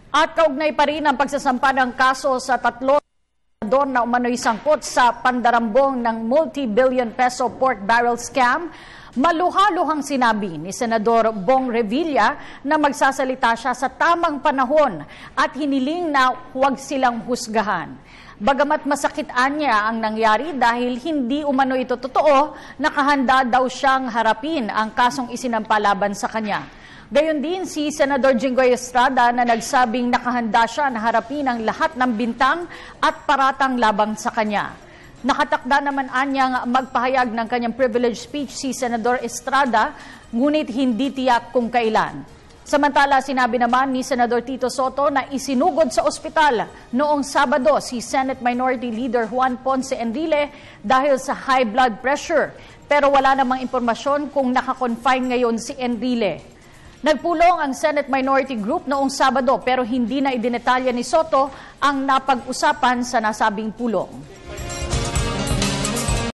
At kaugnay pa rin ang pagsasampa ng kaso sa tatlo na umano'y sangkot sa pandarambong ng multi-billion peso pork barrel scam. Maluha-luhang sinabi ni Senador Bong Revilla na magsasalita siya sa tamang panahon at hiniling na huwag silang husgahan. Bagamat masakit niya ang nangyari dahil hindi umano ito totoo, nakahanda daw siyang harapin ang kasong isinampa laban sa kanya. Gayon din si Senador Jinggoy Estrada na nagsabing nakahanda siya na harapin ang lahat ng bintang at paratang labang sa kanya. Nakatakda naman anyang magpahayag ng kanyang privilege speech si Senador Estrada, ngunit hindi tiyak kung kailan. Samantala, sinabi naman ni Senador Tito Soto na isinugod sa ospital noong Sabado si Senate Minority Leader Juan Ponce Enrile dahil sa high blood pressure. Pero wala namang impormasyon kung nakakonfine ngayon si Enrile. Nagpulong ang Senate Minority Group noong Sabado pero hindi na idinetalya ni Soto ang napag-usapan sa nasabing pulong.